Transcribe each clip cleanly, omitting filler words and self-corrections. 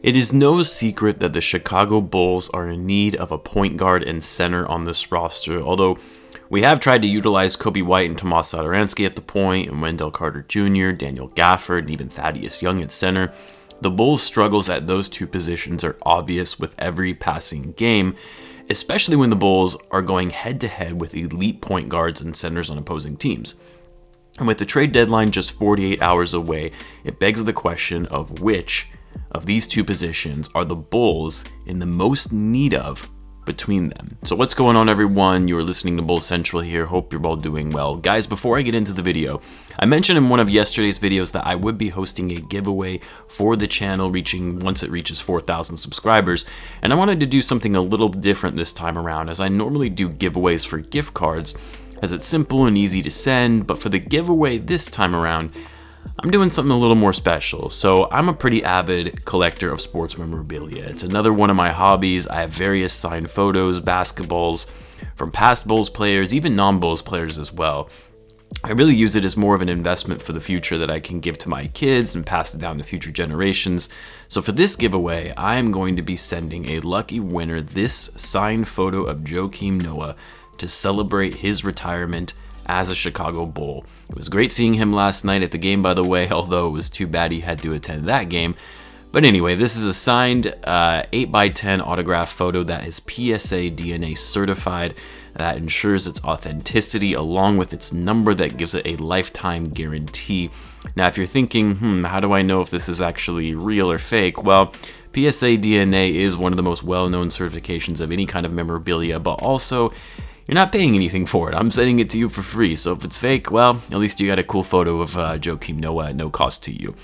It is no secret that the Chicago Bulls are in need of a point guard and center on this roster, although we have tried to utilize Coby White and Tomas Satoransky at the point, and Wendell Carter Jr., Daniel Gafford, and even Thaddeus Young at center. The Bulls' struggles at those two positions are obvious with every passing game, especially when the Bulls are going head-to-head with elite point guards and centers on opposing teams. And with the trade deadline just 48 hours away, it begs the question of which of these two positions are the Bulls in the most need of between them. So what's going on, everyone? You're listening to Bulls Central here. Hope you're all doing well. Guys, before I get into the video, I mentioned in one of yesterday's videos that I would be hosting a giveaway for the channel once it reaches 4,000 subscribers, and I wanted to do something a little different this time around, as I normally do giveaways for gift cards, as it's simple and easy to send, but for the giveaway this time around, I'm doing something a little more special. So I'm a pretty avid collector of sports memorabilia. It's another one of my hobbies. I have various signed photos, basketballs from past Bulls players, even non-Bulls players as well. I really use it as more of an investment for the future that I can give to my kids and pass it down to future generations. So for this giveaway, I am going to be sending a lucky winner this signed photo of Joakim Noah to celebrate his retirement as a Chicago Bull. It was great seeing him last night at the game, by the way, although it was too bad he had to attend that game. But anyway, this is a signed 8x10 autograph photo that is PSA DNA certified. That ensures its authenticity along with its number that gives it a lifetime guarantee. Now, if you're thinking, how do I know if this is actually real or fake? Well, PSA DNA is one of the most well-known certifications of any kind of memorabilia, but also you're not paying anything for it. I'm sending it to you for free, so if it's fake, well, at least you got a cool photo of Joakim Noah at no cost to you.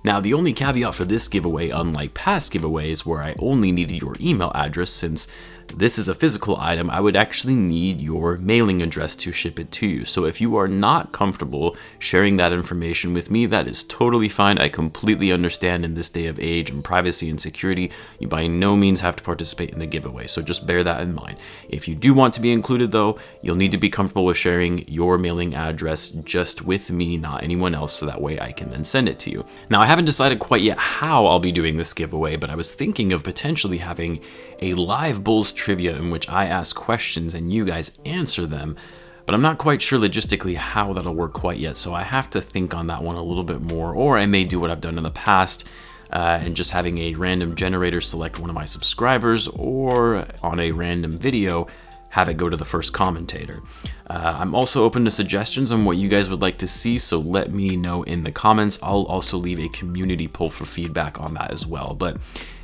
Now, the only caveat for this giveaway, unlike past giveaways where I only needed your email address, since this is a physical item, I would actually need your mailing address to ship it to you. So if you are not comfortable sharing that information with me, that is totally fine. I completely understand in this day of age and privacy and security, you by no means have to participate in the giveaway. So just bear that in mind. If you do want to be included though, you'll need to be comfortable with sharing your mailing address just with me, not anyone else, so that way I can then send it to you. Now, I haven't decided quite yet how I'll be doing this giveaway, but I was thinking of potentially having a live Bulls trivia in which I ask questions and you guys answer them, but I'm not quite sure logistically how that'll work quite yet, so I have to think on that one a little bit more, or I may do what I've done in the past and just having a random generator select one of my subscribers, or on a random video have it go to the first commentator. I'm also open to suggestions on what you guys would like to see, so let me know in the comments. I'll also leave a community poll for feedback on that as well. But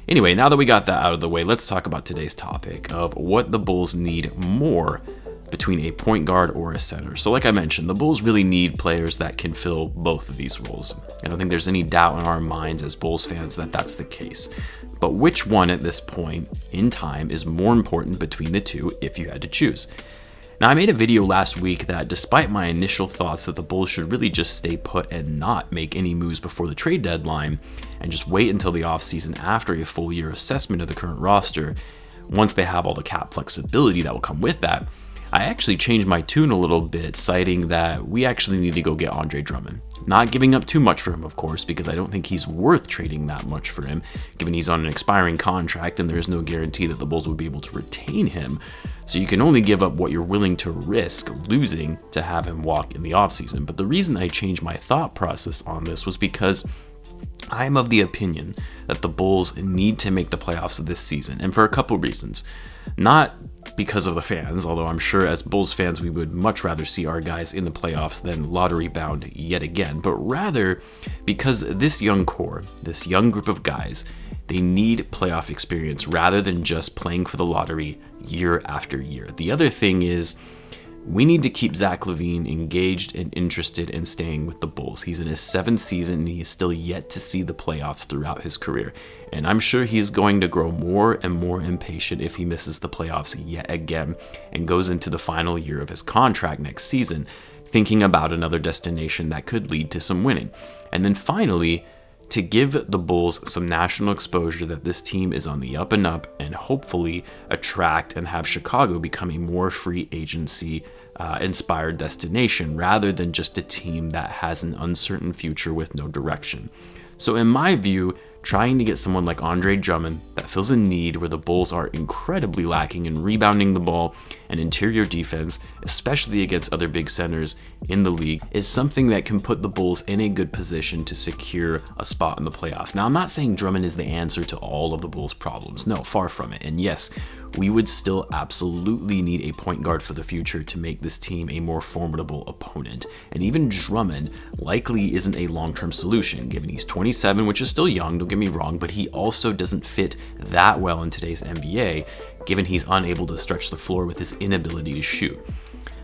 anyway, now that we got that out of the way, let's talk about today's topic of what the Bulls need more between a point guard or a center. So like I mentioned, the Bulls really need players that can fill both of these roles. I don't think there's any doubt in our minds as Bulls fans that that's the case. But which one at this point in time is more important between the two if you had to choose? Now, I made a video last week that despite my initial thoughts that the Bulls should really just stay put and not make any moves before the trade deadline and just wait until the offseason after a full year assessment of the current roster, once they have all the cap flexibility that will come with that, I actually changed my tune a little bit, citing that we actually need to go get Andre Drummond. Not giving up too much for him, of course, because I don't think he's worth trading that much for him, given he's on an expiring contract and there's no guarantee that the Bulls would be able to retain him. So you can only give up what you're willing to risk losing to have him walk in the offseason. But the reason I changed my thought process on this was because I'm of the opinion that the Bulls need to make the playoffs this season, and for a couple reasons. Not because of the fans, although I'm sure as Bulls fans we would much rather see our guys in the playoffs than lottery bound yet again, but rather because this young core, this young group of guys, they need playoff experience rather than just playing for the lottery year after year. The other thing is, we need to keep Zach Lavine engaged and interested in staying with the Bulls. He's in his 7th season and he is still yet to see the playoffs throughout his career. And I'm sure he's going to grow more and more impatient if he misses the playoffs yet again and goes into the final year of his contract next season, thinking about another destination that could lead to some winning. And then finally, to give the Bulls some national exposure that this team is on the up and up, and hopefully attract and have Chicago become a more free agency inspired destination rather than just a team that has an uncertain future with no direction. So in my view, trying to get someone like Andre Drummond that fills a need where the Bulls are incredibly lacking in rebounding the ball and interior defense, especially against other big centers in the league, is something that can put the Bulls in a good position to secure a spot in the playoffs. Now, I'm not saying Drummond is the answer to all of the Bulls' problems. No, far from it. And yes, we would still absolutely need a point guard for the future to make this team a more formidable opponent. And even Drummond likely isn't a long-term solution, given he's 27, which is still young, don't get me wrong, but he also doesn't fit that well in today's NBA, given he's unable to stretch the floor with his inability to shoot.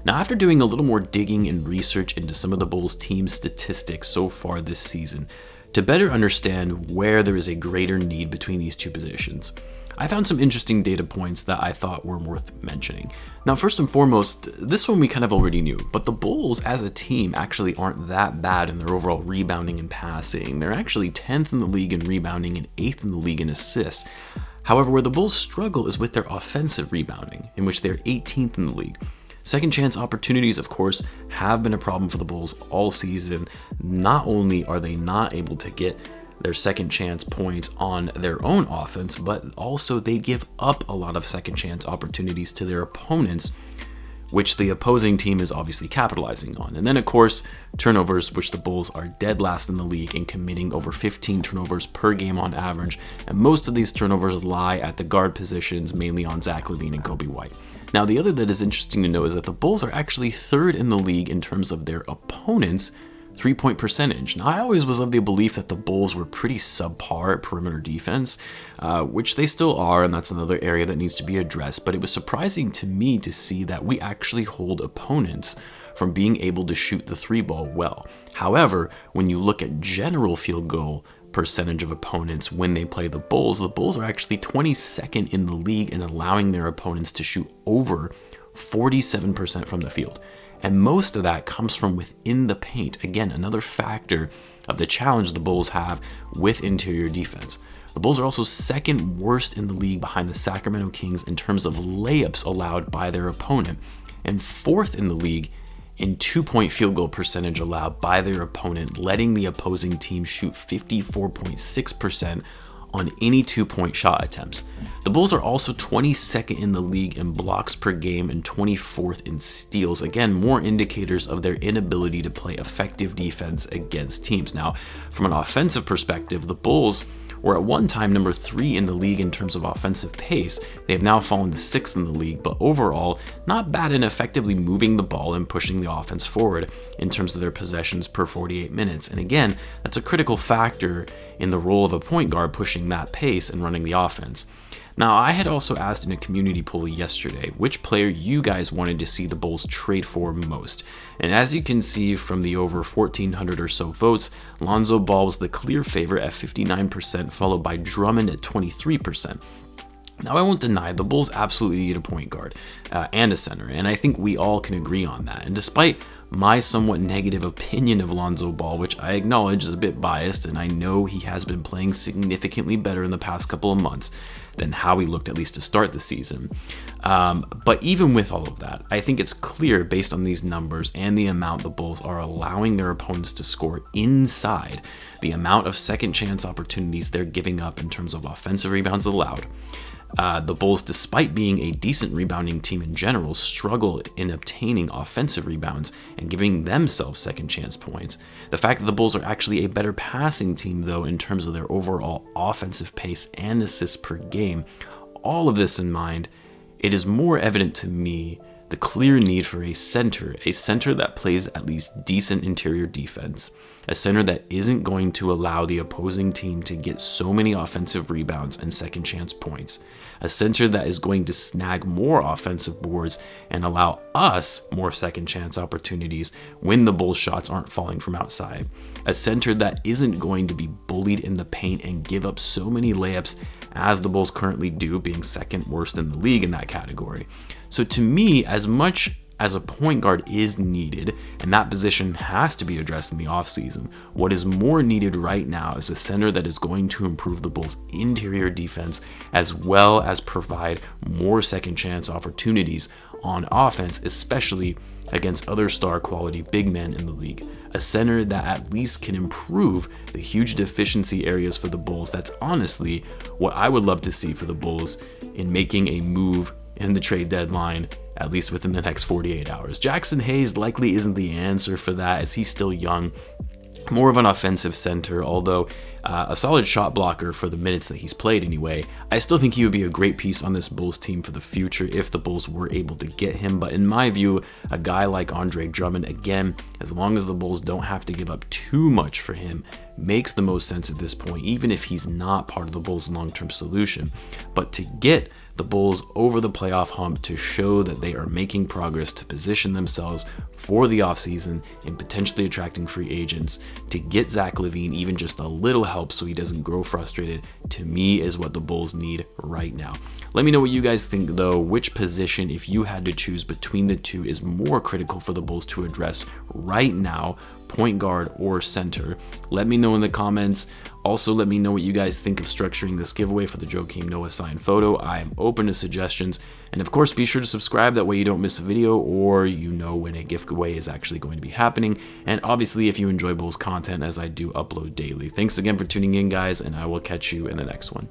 Now, after doing a little more digging and research into some of the Bulls' team statistics so far this season, to better understand where there is a greater need between these two positions, I found some interesting data points that I thought were worth mentioning. Now, first and foremost, this one we kind of already knew, but the Bulls as a team actually aren't that bad in their overall rebounding and passing. They're actually 10th in the league in rebounding and 8th in the league in assists. However, where the Bulls struggle is with their offensive rebounding, in which they're 18th in the league. Second chance opportunities, of course, have been a problem for the Bulls all season. Not only are they not able to get their second chance points on their own offense, but also they give up a lot of second chance opportunities to their opponents, which the opposing team is obviously capitalizing on. And then, of course, turnovers, which the Bulls are dead last in the league in committing over 15 turnovers per game on average, and most of these turnovers lie at the guard positions, mainly on Zach Lavine and Coby White. Now, the other that is interesting to know is that the Bulls are actually third in the league in terms of their opponents' three-point percentage. Now, I always was of the belief that the Bulls were pretty subpar at perimeter defense, which they still are, and that's another area that needs to be addressed, but it was surprising to me to see that we actually hold opponents from being able to shoot the three ball well. However, when you look at general field goal percentage of opponents when they play the Bulls are actually 22nd in the league in allowing their opponents to shoot over 47% from the field. And most of that comes from within the paint. Again, another factor of the challenge the Bulls have with interior defense. The Bulls are also second worst in the league behind the Sacramento Kings in terms of layups allowed by their opponent, and fourth in the league in two-point field goal percentage allowed by their opponent, letting the opposing team shoot 54.6% on any two-point shot attempts. The Bulls are also 22nd in the league in blocks per game and 24th in steals. Again, more indicators of their inability to play effective defense against teams. Now, from an offensive perspective, the Bulls were at one time number 3 in the league in terms of offensive pace. They have now fallen to 6th in the league, but overall, not bad in effectively moving the ball and pushing the offense forward in terms of their possessions per 48 minutes. And again, that's a critical factor in the role of a point guard, pushing that pace and running the offense. Now, I had also asked in a community poll yesterday which player you guys wanted to see the Bulls trade for most. And as you can see from the over 1,400 or so votes, Lonzo Ball was the clear favorite at 59%, followed by Drummond at 23%. Now, I won't deny the Bulls absolutely need a point guard and a center, and I think we all can agree on that. And despite my somewhat negative opinion of Lonzo Ball, which I acknowledge is a bit biased, and I know he has been playing significantly better in the past couple of months than how he looked, at least to start the season. But even with all of that, I think it's clear based on these numbers and the amount the Bulls are allowing their opponents to score inside, the amount of second chance opportunities they're giving up in terms of offensive rebounds allowed. The Bulls, despite being a decent rebounding team in general, struggle in obtaining offensive rebounds and giving themselves second chance points. The fact that the Bulls are actually a better passing team, though, in terms of their overall offensive pace and assists per game, all of this in mind, it is more evident to me the clear need for a center that plays at least decent interior defense, a center that isn't going to allow the opposing team to get so many offensive rebounds and second chance points, a center that is going to snag more offensive boards and allow us more second chance opportunities when the Bulls shots aren't falling from outside, a center that isn't going to be bullied in the paint and give up so many layups as the Bulls currently do, being second worst in the league in that category. So to me, as much as a point guard is needed, and that position has to be addressed in the offseason. What is more needed right now is a center that is going to improve the Bulls' interior defense, as well as provide more second chance opportunities on offense, especially against other star quality big men in the league. A center that at least can improve the huge deficiency areas for the Bulls. That's honestly what I would love to see for the Bulls in making a move in the trade deadline, at least within the next 48 hours. Jackson Hayes likely isn't the answer for that, as he's still young. More of an offensive center, although a solid shot blocker for the minutes that he's played anyway. I still think he would be a great piece on this Bulls team for the future if the Bulls were able to get him. But in my view, a guy like Andre Drummond, again, as long as the Bulls don't have to give up too much for him, makes the most sense at this point, even if he's not part of the Bulls' long-term solution. But to get the Bulls over the playoff hump, to show that they are making progress, to position themselves for the offseason and potentially attracting free agents, to get Zach Lavine even just a little help so he doesn't grow frustrated, to me is what the Bulls need right now. Let me know what you guys think though. Which position, if you had to choose between the two, is more critical for the Bulls to address right now, point guard or center? Let me know in the comments. Also, let me know what you guys think of structuring this giveaway for the Joakim Noah signed photo. I am open to suggestions. And of course, be sure to subscribe. That way you don't miss a video, or you know when a giveaway is actually going to be happening. And obviously, if you enjoy Bulls content, as I do upload daily. Thanks again for tuning in, guys, and I will catch you in the next one.